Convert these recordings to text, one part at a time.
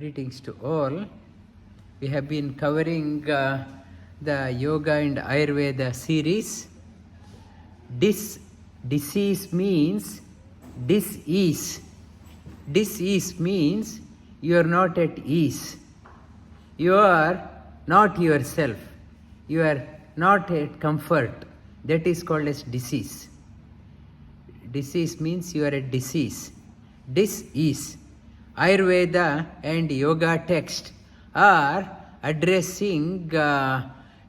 Greetings to all. We have been covering the Yoga and Ayurveda series. Disease means dis-ease. Dis-ease means you are not at ease. You are not yourself. You are not at comfort. That is called as disease. Disease means you are at disease. Dis-ease. Ayurveda and Yoga text are addressing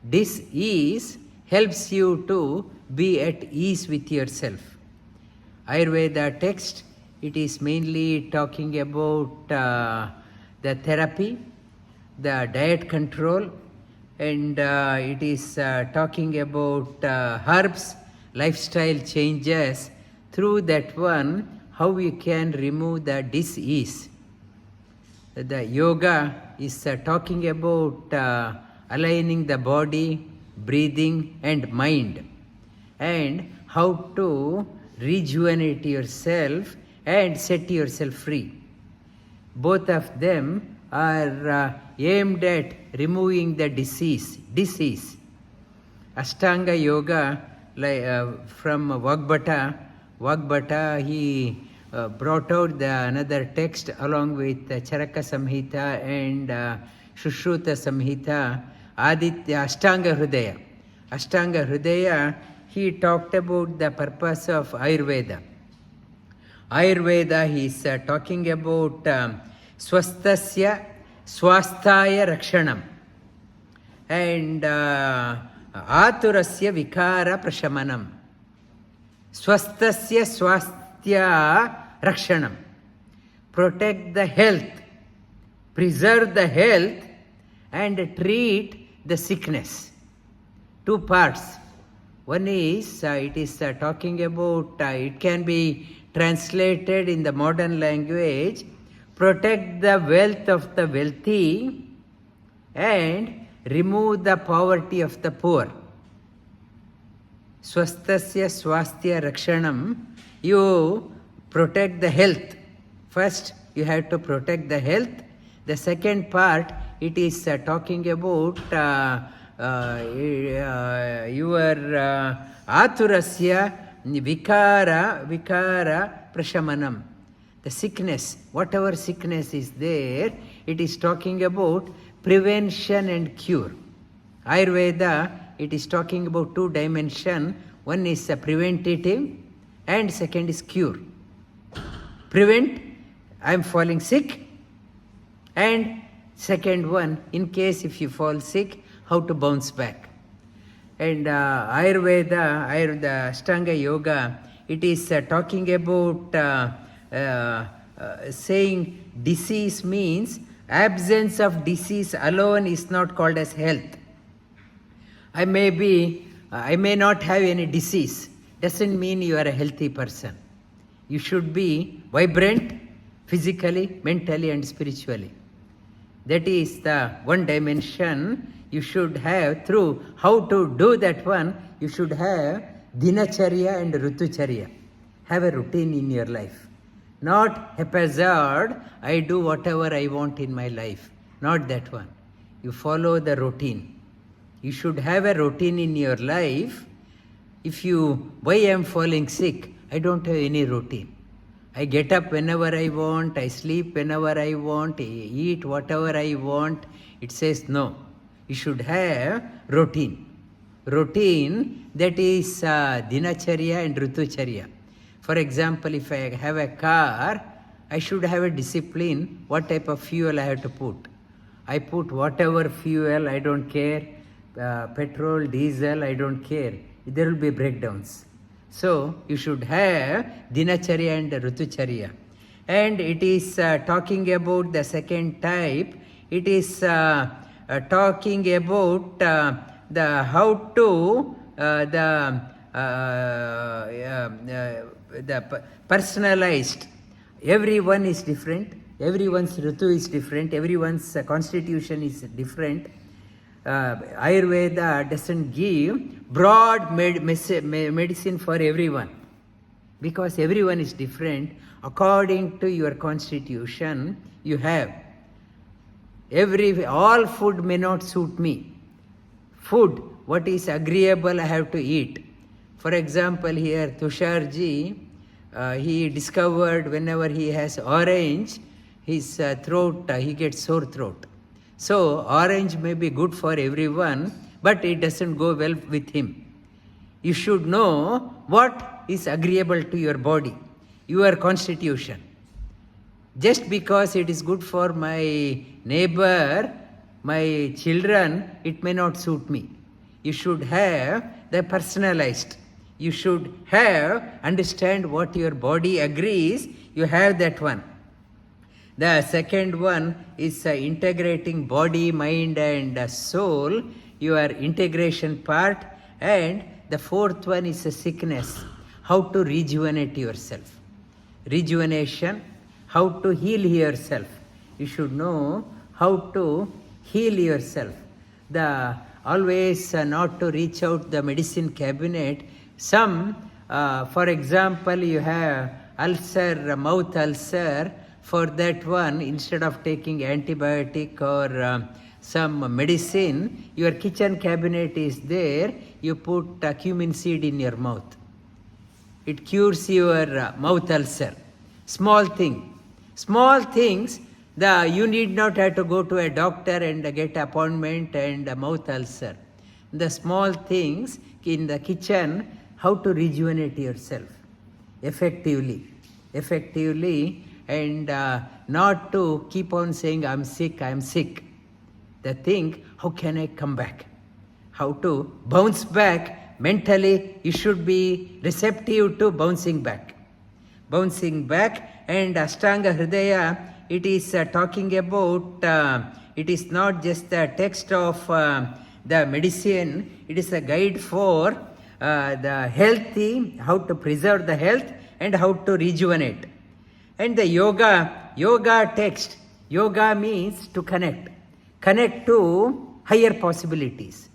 dis-ease, helps you to be at ease with yourself. Ayurveda text, it is mainly talking about the therapy, the diet control, and it is talking about herbs, lifestyle changes. Through that one, how you can remove the dis-ease. The yoga is talking about aligning the body, breathing and mind, and how to rejuvenate yourself and set yourself free. Both of them are aimed at removing the disease. Aṣṭāṅga Yoga from Vāgbhaṭa, he brought out another text along with Charaka Samhita and Shushruta Samhita, Aṣṭāṅga Hṛdaya. Aṣṭāṅga Hṛdaya, he talked about the purpose of Ayurveda. Ayurveda, he is talking about Svasthasya, Svasthya, Rakṣaṇam, and Āturasya, Vikāra, Praśamanam. Svasthasya, Svasthya, Rakṣaṇam. Protect the health, preserve the health, and treat the sickness. Two parts. One is, it is talking about, it can be translated in the modern language, protect the wealth of the wealthy and remove the poverty of the poor. Svasthasya, Svasthya, Rakṣaṇam, you protect the health. First, you have to protect the health. The second part, it is talking about your Āturasya, Vikāra, Praśamanam. The sickness, whatever sickness is there, it is talking about prevention and cure. Ayurveda, it is talking about two dimensions. One is preventative and second is cure. Prevent, I am falling sick. And second one, in case if you fall sick, how to bounce back. And Ayurveda, Aṣṭāṅga Yoga, it is talking about saying disease means absence of disease alone is not called as health. I may not have any disease. Doesn't mean you are a healthy person. You should be vibrant physically, mentally and spiritually. That is the one dimension you should have. Through how to do that one, you should have dinacharya and rutucharya. Have a routine in your life. Not haphazard, I do whatever I want in my life. Not that one. You follow the routine. You should have a routine in your life. Why I am falling sick? I don't have any routine. I get up whenever I want, I sleep whenever I want, I eat whatever I want. It says no. You should have routine. Routine, that is dinacharya and rutucharya. For example, if I have a car, I should have a discipline, what type of fuel I have to put. I put whatever fuel, I don't care. Petrol, diesel, I don't care. There will be breakdowns. So, you should have dinacharya and rutucharya. And it is talking about the second type. It is talking about the personalized. Everyone is different. Everyone's ritu is different. Everyone's constitution is different. Ayurveda doesn't give broad medicine for everyone, because everyone is different. According to your constitution, you have All food may not suit me. Food, what is agreeable, I have to eat. For example, here Tusharji, he discovered whenever he has orange, his throat, he gets sore throat. So orange may be good for everyone, but it doesn't go well with him. You should know what is agreeable to your body, your constitution. Just because it is good for my neighbor, my children, it may not suit me. You should have the personalized. You should understand what your body agrees. You have that one. The second one is integrating body, mind and soul, your integration part. And the fourth one is a sickness, how to rejuvenate yourself. Rejuvenation, how to heal yourself. You should know how to heal yourself. Always not to reach out the medicine cabinet. Some, for example, you have ulcer, mouth ulcer. For that one, instead of taking antibiotic or some medicine, your kitchen cabinet is there. You put cumin seed in your mouth. It cures your mouth ulcer. Small thing. Small things, you need not have to go to a doctor and get appointment and a mouth ulcer. The small things in the kitchen, how to rejuvenate yourself effectively, and not to keep on saying, I'm sick. The thing, how can I come back? How to bounce back mentally, you should be receptive to bouncing back. And Aṣṭāṅga Hṛdaya, it is talking about, it is not just the text of the medicine, it is a guide for the healthy, how to preserve the health and how to rejuvenate. And the yoga text, yoga means to connect to higher possibilities.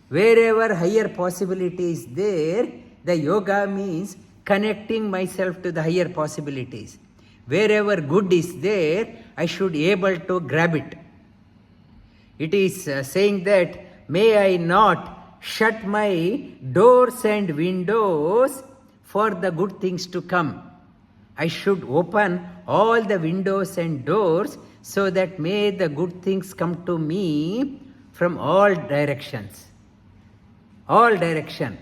Wherever higher possibility is there, the yoga means connecting myself to the higher possibilities. Wherever good is there, I should be able to grab it. It is saying that, may I not shut my doors and windows for the good things to come. I should open all the windows and doors so that may the good things come to me from all directions. All direction.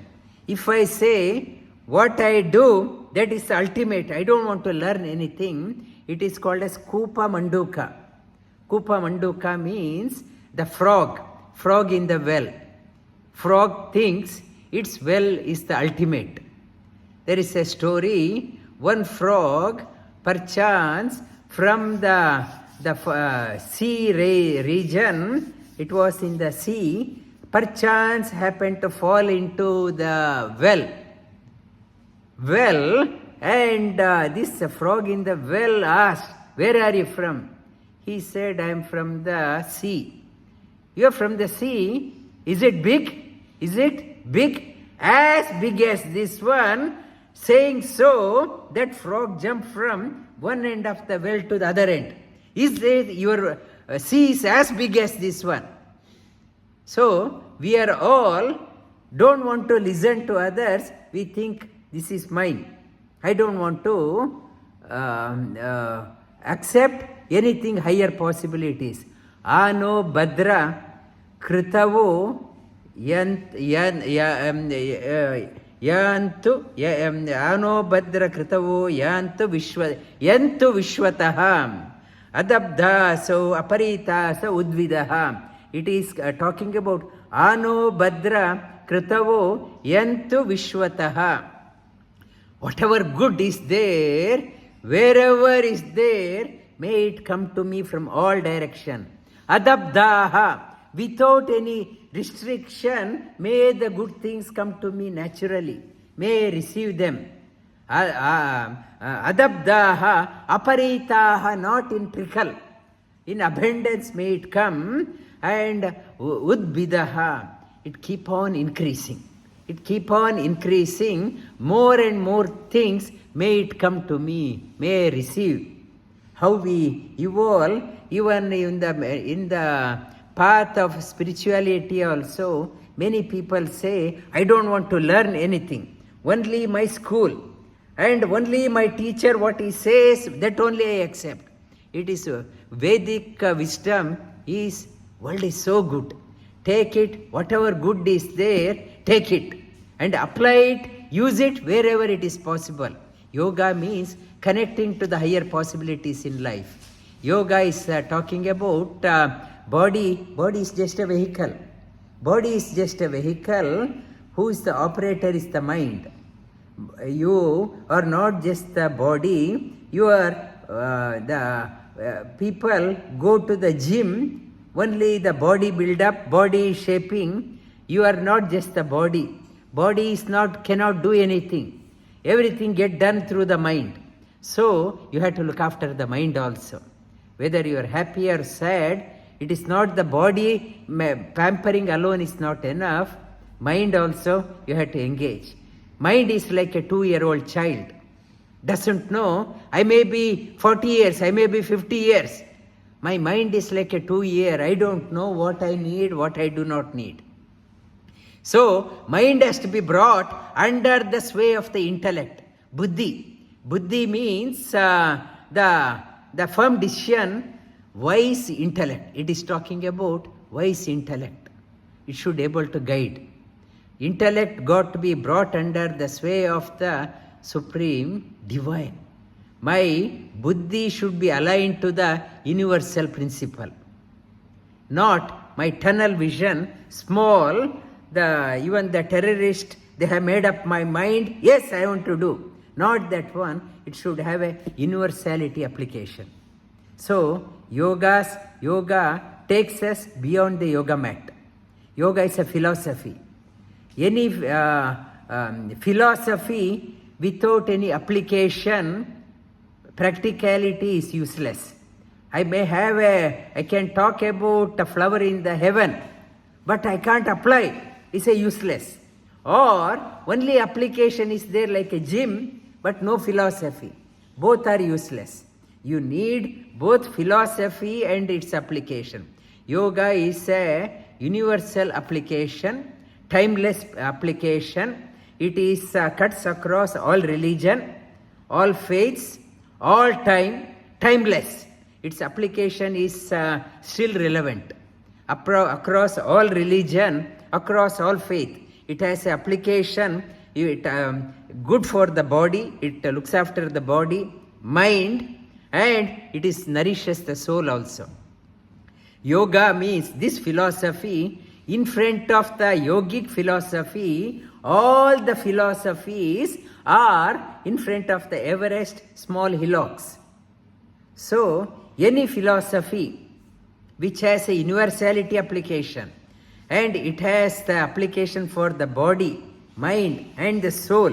If I say what I do, that is ultimate. I don't want to learn anything. It is called as Kupa Manduka. Kupa Manduka means the frog in the well. Frog thinks its well is the ultimate. There is a story, one frog, perchance from the sea region, it was in the sea, perchance happened to fall into the well, and this frog in the well asked, where are you from? He said, I am from the sea. You are from the sea? Is it big? Is it big? As big as this one. Saying so, that frog jumped from one end of the well to the other end. Is it your sea is as big as this one? So, we are all don't want to listen to others. We think this is mine. I don't want to accept anything higher possibilities. Ano Badra Kritavo Yantu Ano Badra Kritavo Yantu Vishwataham Adabdha so Aparita so Udvidaha. It is talking about Ano Badra Kritavo Yantu Vishwataha. Whatever good is there, wherever is there, may it come to me from all direction. Adabdaha, without any restriction, may the good things come to me naturally. May I receive them. Adabdaha, aparitaha, not in trickle. In abundance may it come, and udbidaha, it keep on increasing. It keep on increasing, more and more things may it come to me, may I receive. how we evolve, even in the path of spirituality also, many people say, I don't want to learn anything. Only my school and only my teacher, what he says, that only I accept. It is Vedic wisdom is, world is so good. Take it, whatever good is there, take it and apply it, use it wherever it is possible. Yoga means connecting to the higher possibilities in life. Yoga is talking about body. Body is just a vehicle. Body is just a vehicle. Who is the operator is the mind. You are not just the body. You are people go to the gym, only the body build up, body shaping. You are not just the body. Body is cannot do anything. Everything get done through the mind. So you have to look after the mind also. Whether you are happy or sad, it is not the body pampering alone is not enough. Mind also you have to engage. Mind is like a 2-year-old child. Doesn't know, I may be 40 years, I may be 50 years. My mind is like a 2-year. I don't know what I need, what I do not need. So, mind has to be brought under the sway of the intellect, buddhi. Buddhi means the firm decision, wise intellect. It is talking about wise intellect. It should be able to guide. Intellect got to be brought under the sway of the supreme divine. My buddhi should be aligned to the universal principle. Not my tunnel vision, small. Even the terrorist, they have made up my mind, yes, I want to do. Not that one, it should have a universality application. So, yoga takes us beyond the yoga mat. Yoga is a philosophy. Any philosophy without any application, practicality is useless. I can talk about a flower in the heaven, but I can't apply. It's a useless. Or only application is there like a gym, but no philosophy. Both are useless. You need both philosophy and its application. Yoga is a universal application, timeless application. It is cuts across all religion, all faiths, all time, timeless. Its application is still relevant. Across all religion, across all faith. It has an application, good for the body, it looks after the body, mind, and it nourishes the soul also. Yoga means this philosophy, in front of the yogic philosophy, all the philosophies are in front of the Everest small hillocks. So, any philosophy which has a universality application, and it has the application for the body, mind and the soul,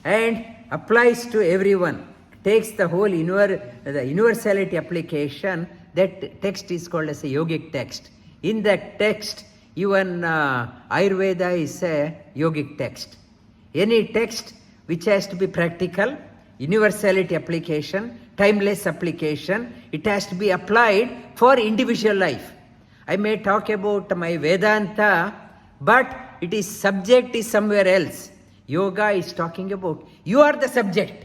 and applies to everyone, takes the whole the universality application, that text is called as a yogic text. In that text, even Ayurveda is a yogic text. Any text which has to be practical, universality application, timeless application, it has to be applied for individual life. I may talk about my Vedanta, but subject is somewhere else. Yoga is talking about, you are the subject.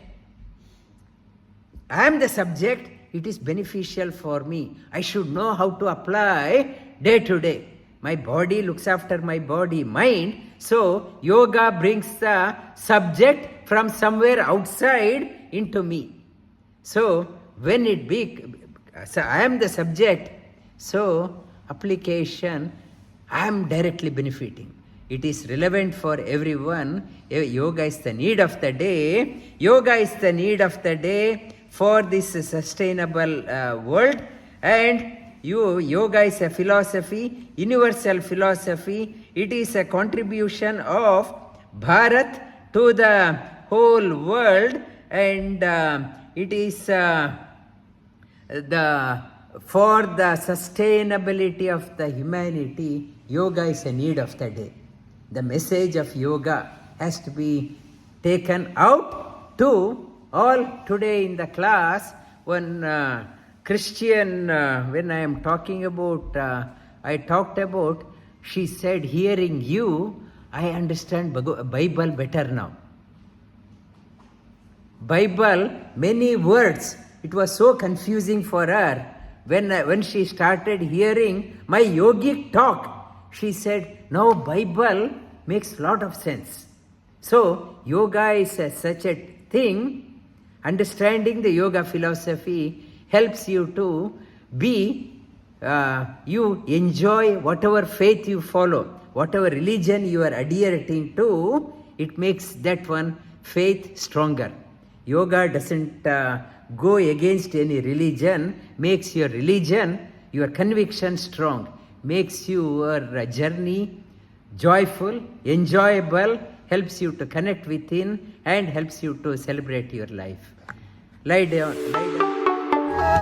I am the subject, it is beneficial for me. I should know how to apply day to day. My body looks after my body, mind. So, yoga brings the subject from somewhere outside into me. So, when I am the subject, so application, I am directly benefiting. It is relevant for everyone. Yoga is the need of the day. Yoga is the need of the day for this sustainable world. And yoga is a philosophy, universal philosophy. It is a contribution of Bharat to the whole world, and it is for the sustainability of the humanity. Yoga is a need of the day. The message of yoga has to be taken out to all today in the class. one Christian, when I am talking about, I talked about, she said, hearing you, I understand Bible better now. Bible, many words, it was so confusing for her. When she started hearing my yogic talk, she said, now Bible makes lot of sense. So, yoga is such a thing. Understanding the yoga philosophy helps you to be, you enjoy whatever faith you follow, whatever religion you are adhering to, it makes that one faith stronger. Yoga doesn't go against any religion, makes your religion, your conviction strong, makes your journey joyful, enjoyable, helps you to connect within and helps you to celebrate your life. Lie down.